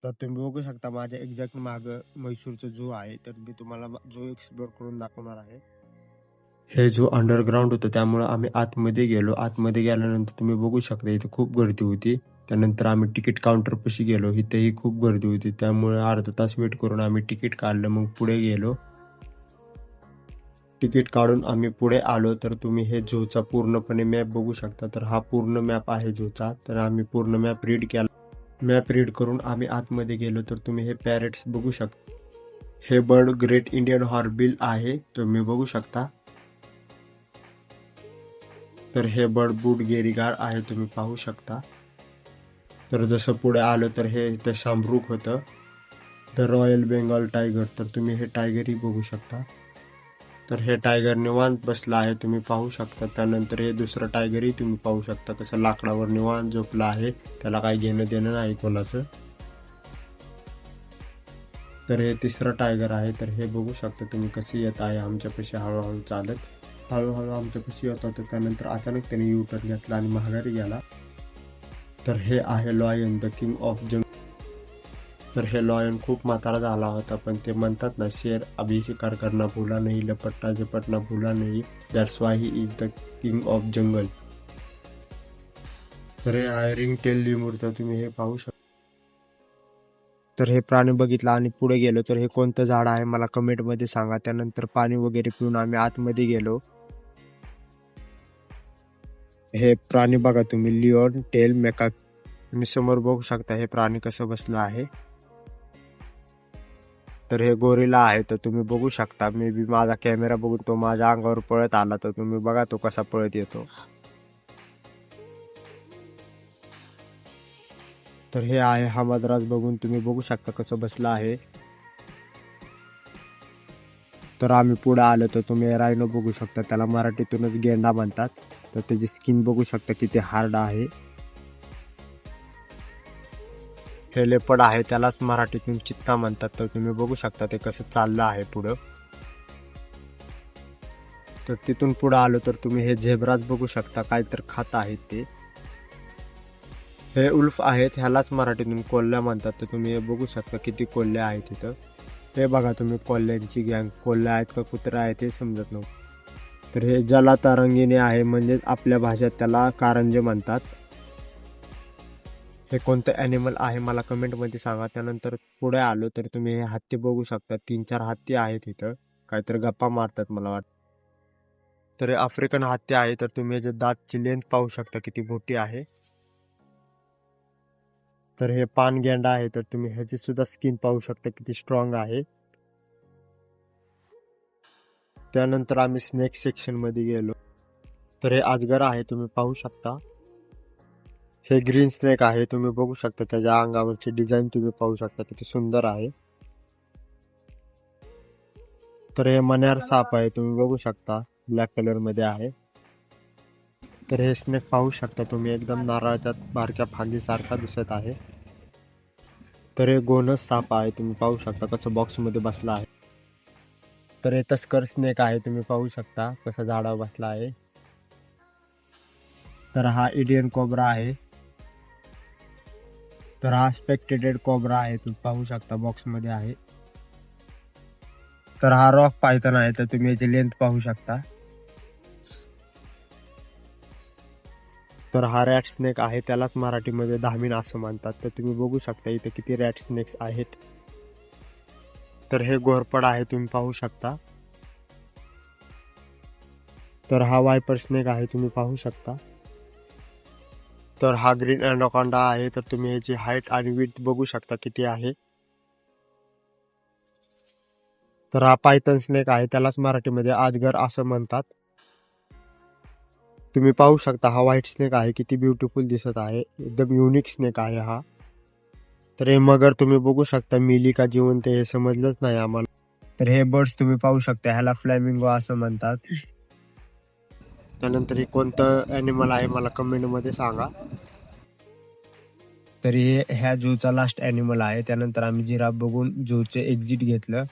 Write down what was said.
तर तुम्ही बघू शकता माझ्या एक्झॅक्ट मागं म्हैसूरचं झू आहे. तर मी तुम्हाला झू एक्सप्लोर करून दाखवणार आहे. हे झू अंडरग्राऊंड होतं, त्यामुळे आम्ही आतमध्ये गेलो. आतमध्ये गेल्यानंतर तुम्ही बघू शकता इथे खूप गर्दी होती. त्यानंतर आम्ही तिकीट काउंटरपाशी गेलो. इथेही खूप गर्दी होती, त्यामुळे अर्धा तास वेट करून आम्ही तिकीट काढलं. मग पुढे गेलो. तिकीट काढून आम्ही पुढे आलो. तर तुम्ही हे झूचा पूर्णपणे मॅप बघू शकता. तर हा पूर्ण मॅप आहे झूचा. तर आम्ही पूर्ण मॅप रीड केला. मॅप रीड करून आम्ही आतमध्ये गेलो. तर तुम्ही हे पॅरेट्स बघू शकता. हे बर्ड ग्रेट इंडियन हॉर्नबिल आहे, तुम्ही बघू शकता. तर हे बर्ड बुटगेरीगार आहे, तुम्ही पाहू शकता. तर जसं पुढे आलो तर हे इथं शामरुख होतं. द रॉयल बेंगॉल टायगर, तर तुम्ही हे टायगरही बघू शकता. तर हे टायगर निवांत बसला आहे, तुम्ही पाहू शकता. त्यानंतर हे दुसरं टायगरही तुम्ही पाहू शकता कसं लाकडावर निवांत झोपला आहे. त्याला काही घेणं देणं नाही कोणाचं. तर हे तिसरं टायगर आहे. तर हे बघू शकता तुम्ही कसे येत आहे आमच्यापाशी हळूहळू चालत. हळूहळू आमच्यापाशी येत होतं. त्यानंतर अचानक त्याने यू टर्न घेतला आणि माघारी गेला. तर हे आहे lion, the king of jungle. तर हे लॉयन खूप म्हातारा झाला होता, पण ते म्हणतात ना, शेर अभी शिकार करना भूला नहीं, लपटना झपटना भूला नहीं, that's why he is the king of jungle. तर हे आहे रिंग टेल लिमूर, तर तुम्ही हे पाहू शकता. तर हे प्राणी बघितला आणि पुढे गेलो. तर हे कोणतं झाड आहे मला कमेंटमध्ये सांगा. त्यानंतर पाणी वगैरे पिऊन आम्ही आतमध्ये गेलो. हे प्राणी बघा तुम्ही, लिओन टेल मेका. तुम्ही समोर बघू शकता हे प्राणी कसं बसलं आहे. तर हे गोरिला आहे, तर तुम्ही बघू शकता. मे बी माझा कॅमेरा बघून तो माझ्या अंगावर पळत आला, तर तुम्ही बघा तो कसा पळत येतो. तर हे आहे हमदराज, बघून तुम्ही बघू शकता कसं बसलं आहे. तर आम्ही पुढे आलो तर तुम्ही रायनो बघू शकता, त्याला मराठीतूनच गेंडा म्हणतात. तर त्याची स्किन बघू शकता किती हार्ड आहे. हे लेपड आहे, त्यालाच मराठीतून चित्ता म्हणतात. तर तुम्ही बघू शकता ते कसं चाललं आहे पुढं. तर तिथून पुढे आलो तर तुम्ही हे झेब्राज बघू शकता, काय तर खात आहेत ते. हे उल्फ आहेत, ह्यालाच मराठीतून कोल्ह्या म्हणतात. तर तुम्ही हे बघू शकता किती कोल्ह्या आहेत तिथं. हे बघा तुम्ही, कोल्ह्यांची गँग. कोल्ह्या आहेत का कुत्रा आहेत ते समजत नव्हतं. तर हे जलतरंगिणी आहे, म्हणजेच आपल्या भाषेत त्याला कारंजे म्हणतात. हे कोणतं ॲनिमल आहे मला कमेंटमध्ये सांगा. त्यानंतर पुढे आलो तर तुम्ही हे हत्ती बघू शकता, 3-4 हत्ती आहेत इथं, काहीतरी गप्पा मारतात मला वाटतं. तर हे आफ्रिकन हत्ती आहे, तर तुम्ही जे दातची लेंथ पाहू शकता किती मोठी आहे. तर हे पानगेंडा आहे, तर तुम्ही ह्याची सुद्धा स्किन पाहू शकता किती स्ट्रॉंग आहे. त्यानंतर आम्ही स्नेक सेक्शन मध्ये गेलो. तर हे अजगर आहे, तुम्ही पाहू शकता. हे ग्रीन स्नेक आहे, तुम्ही बघू शकता त्याच्या अंगावरची डिझाईन तुम्ही पाहू शकता किती सुंदर आहे. तर हे मण्यार साप आहे, तुम्ही बघू शकता ब्लॅक कलर मध्ये आहे. तर हे स्नेक पाहू शकता तुम्ही, एकदम नारळाच्या बारक्या फांदीसारखा दिसत आहे. तर हे गोनस साप आहे, तुम्ही पाहू शकता कसं बॉक्स मध्ये बसला आहे. तर हे तस्कर स्नेक आहे, तुम्ही पाहू शकता कसा झाडावर बसला आहे. तर हा इंडियन कोब्रा आहे. तर हा स्पेक्टेटेड कोब्रा आहे, तुम्ही पाहू शकता बॉक्स मध्ये आहे. तर हा रॉक पायथन आहे, तर तुम्ही याची लेंथ पाहू शकता. तर हा रॅट स्नेक आहे, त्यालाच मराठीमध्ये धामीन असं म्हणतात. तर तुम्ही बघू शकता इथे किती रॅट स्नेक्स आहेत. तर हे घोरपड आहे, तुम्ही पाहू शकता. तर हा वायपर स्नेक आहे, तुम्ही पाहू शकता. तर हा ग्रीन अॅनाकोंडा आहे, तर तुम्ही याची हाईट आणि विड्थ बघू शकता किती आहे. तर हा पायथन स्नेक आहे, त्यालाच मराठीमध्ये अजगर असं म्हणतात. तुम्ही पाहू शकता हा व्हाईट स्नेक आहे, किती ब्युटिफुल दिसत आहे, एकदम युनिक स्नेक आहे हा. तर हे मगर तुम्ही बघू शकता, मिली का जिवंत हे समजलंच नाही आम्हाला. तर हे बर्ड्स तुम्ही पाहू शकता, ह्याला फ्लॅमिंगो असं म्हणतात. त्यानंतर हे कोणतं ॲनिमल आहे मला कमेंटमध्ये सांगा. तर हे ह्या झूचा लास्ट ॲनिमल आहे. त्यानंतर आम्ही जिराफ बघून झूचे एक्झिट घेतलं.